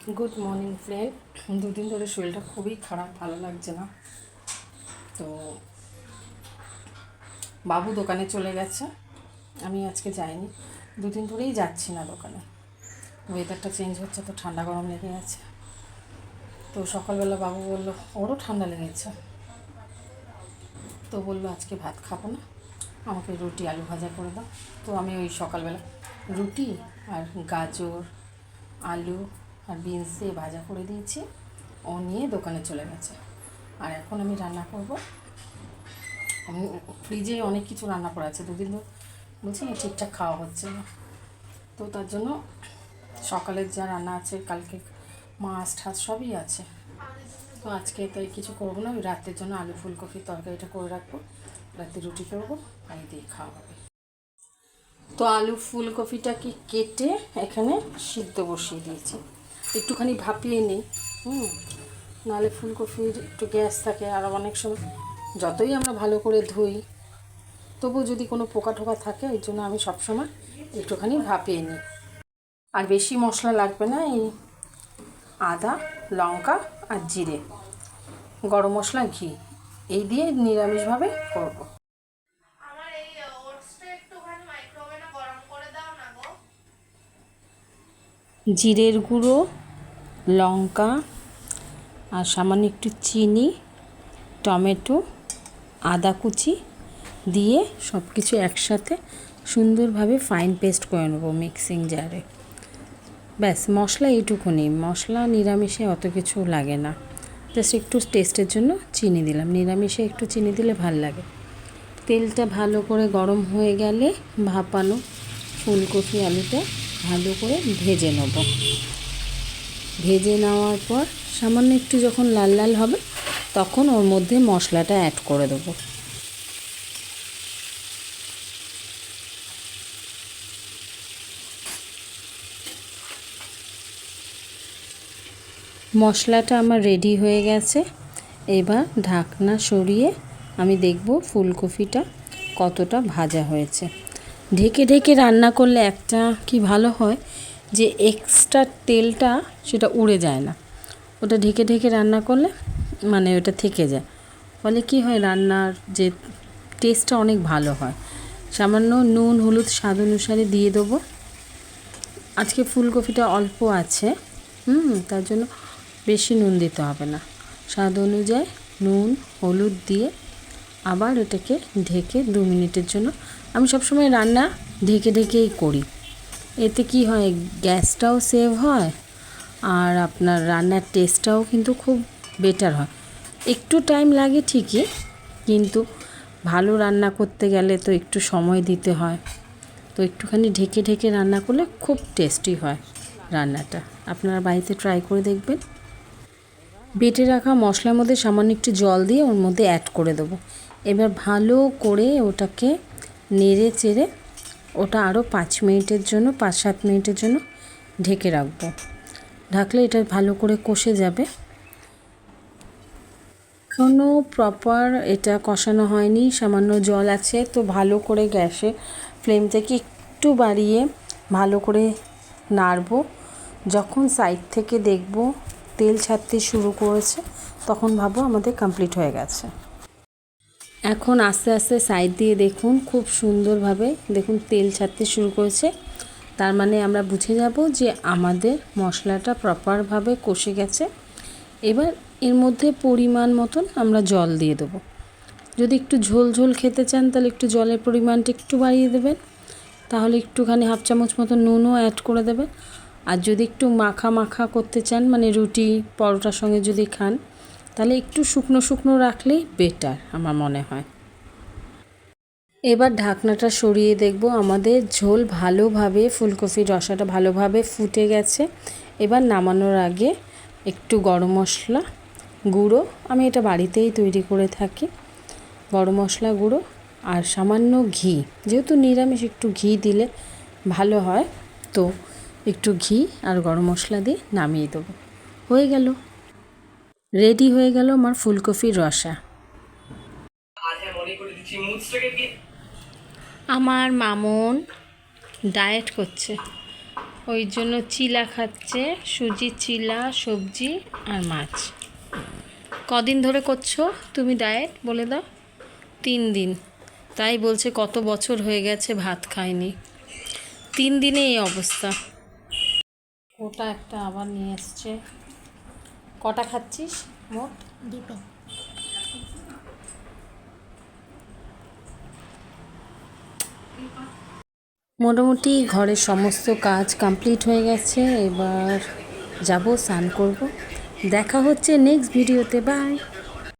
Good morning friend. দুদিন ধরে শরীরটা খুবই খারাপ, ভালো লাগছে না। তো বাবু দোকানে চলে গেছে, আমি আজকে যাইনি। দুদিন ধরেই যাচ্ছি না দোকানে। ওয়েদারটা চেঞ্জ হচ্ছে তো ঠান্ডা গরম লেগে গেছে। তো সকালবেলা বাবু বললো ওরও ঠান্ডা লেগেছে, তো বললো আজকে ভাত খাবো না, আমাকে রুটি আলু ভাজা করে দাও। তো আমি ওই সকালবেলা রুটি আর গাজর আলু আর বিনস দিয়ে ভাজা করে দিয়েছি। ও নিয়ে দোকানে চলে গেছে। আর এখন আমি রান্না করব। আমি ফ্রিজে অনেক কিছু রান্না করা আছে, দুদিন ধরে বলছি ঠিকঠাক খাওয়া হচ্ছে না। তো তার জন্য সকালের যা রান্না আছে, কালকে মাছ ঠাছ সবই আছে। তো আজকে তাই কিছু করবো না, ওই রাতের জন্য আলু ফুলকপির তরকারিটা করে রাখবো, রাতে রুটি করবো আর দিয়ে খাওয়া হবে। তো আলু ফুলকপিটাকে কেটে এখানে সিদ্ধ বসিয়ে দিয়েছি, একটুখানি ভাপিয়ে নিই। নাহলে ফুলকপির একটু গ্যাস থাকে, আর অনেক সময় যতই আমরা ভালো করে ধুই তবু যদি কোনো পোকা টোকা থাকে, ওই জন্য আমি সবসময় একটুখানি ভাপিয়ে নিই। আর বেশি মশলা লাগবে না, এই আদা লঙ্কা আর জিরে, গরম মশলা ঘি, এই দিয়ে নিরামিষভাবে করবো। জিরের গুঁড়ো, লঙ্কা আর সামান্য একটু চিনি, টমেটো, আদা কুচি দিয়ে সব কিছু একসাথে সুন্দরভাবে ফাইন পেস্ট করে নেবো মিক্সিং জারে। ব্যাস, মশলা এইটুকুনি, মশলা নিরামিষে অত কিছু লাগে না, জাস্ট একটু টেস্টের জন্য চিনি দিলাম, নিরামিষে একটু চিনি দিলে ভাল লাগে। তেলটা ভালো করে গরম হয়ে গেলে ভাপানো ফুলকপি আলুটা ভালো করে ভেজে নেব। ভেজে নেওয়ার পর সামান্য একটু যখন লাল লাল হবে তখন ওর মধ্যে মশলাটা অ্যাড করে দেবো। মশলাটা আমার রেডি হয়ে গেছে। এবার ঢাকনা সরিয়ে আমি দেখব ফুলকপিটা কতটা ভাজা হয়েছে। ঢেকে ঢেকে রান্না করলে একটা কি ভালো হয় যে এক্সট্রা তেলটা সেটা উড়ে যায় না, ওটা ঢেকে ঢেকে রান্না করলে মানে ওটা থেকে যায়, ফলে কি হয় রান্নার যে টেস্টটা অনেক ভালো হয়। সামান্য নুন হলুদ স্বাদ অনুসারে দিয়ে দেবো। আজকে ফুলকপিটা অল্প আছে, তার জন্য বেশি নুন দিতে হবে না, স্বাদ অনুযায়ী নুন হলুদ দিয়ে আবার এটাকে ঢেকে 2 মিনিটের জন্য, আমি সবসময় রান্না ঢেকে ঢেকেই করি। এতে কি হয়, গ্যাসটাও সেভ হয় আর আপনার রান্নার টেস্টটাও কিন্তু খুব বেটার হয়। একটু টাইম লাগে ঠিকই, কিন্তু ভালো রান্না করতে গেলে তো একটু সময় দিতে হয়। তো একটুখানি ঢেকে ঢেকে রান্না করলে খুব টেস্টি হয় রান্নাটা। আপনারা বাড়িতে ট্রাই করে দেখবেন। বেটে রাখা মশলার মধ্যে সামান্য একটু জল দিয়ে ওর মধ্যে অ্যাড করে দেবো। এবার ভালো করে ওটাকে নেড়ে চেড়ে ওটা আরও 5 মিনিটের জন্য 5-7 মিনিটের জন্য ঢেকে রাখবো। ঢাকলে এটা ভালো করে কষে যাবে। কোনো প্রপার এটা কষানো হয়নি, সামান্য জল আছে। তো ভালো করে গ্যাসে ফ্লেমটাকে একটু বাড়িয়ে ভালো করে নাড়বো। যখন সাইড থেকে দেখব তেল ছাড়তে শুরু করেছে তখন ভাবো আমাদের কমপ্লিট হয়ে গেছে। এখন আস্তে আস্তে সাইড দিয়ে দেখুন খুব সুন্দরভাবে দেখুন তেল ছাড়তে শুরু করেছে, তার মানে আমরা বুঝে যাব যে আমাদের মশলাটা প্রপারভাবে কষে গেছে। এবার এর মধ্যে পরিমাণ মতন আমরা জল দিয়ে দেবো। যদি একটু ঝোল ঝোল খেতে চান তাহলে একটু জলের পরিমাণটা একটু বাড়িয়ে দেবেন, তাহলে একটুখানি 1/2 চামচ মতো নুনও অ্যাড করে দেবেন। আর যদি একটু মাখা মাখা করতে চান, মানে রুটি পরোটার সঙ্গে যদি খান, তাহলে একটু শুকনো শুকনো রাখলেই বেটার আমার মনে হয়। এবার ঢাকনাটা সরিয়ে দেখব আমাদের ঝোল ভালোভাবে, ফুলকপির রসাটা ভালোভাবে ফুটে গেছে। এবার নামানোর আগে একটু গরম মশলা গুঁড়ো, আমি এটা বাড়িতেই তৈরি করে থাকি, গরম মশলা গুঁড়ো আর সামান্য ঘি, যেহেতু নিরামিষ একটু ঘি দিলে ভালো হয়, তো একটু ঘি আর গরম মশলা দিয়ে নামিয়ে দেবো। হয়ে গেল, রেডি হয়ে গেল আমার ফুলকপির রসা। আমার মামন ডায়েট করছে, ওই জন্য চিলা খাচ্ছে, সুজি চিলা, সবজি আর মাছ। কদিন ধরে করছো তুমি ডায়েট বলে দাও? 3 দিন। তাই বলছে কত বছর হয়ে গেছে ভাত খায়নি, 3 দিনে এই অবস্থা। ওটা একটা আবার নিয়ে এসছে। কটা খাচ্ছিস মোট? দুটো। মোটামুটি ঘরের সমস্ত কাজ কমপ্লিট হয়ে গেছে, এবার যাব স্নান করব। দেখা হচ্ছে নেক্সট ভিডিওতে, বাই।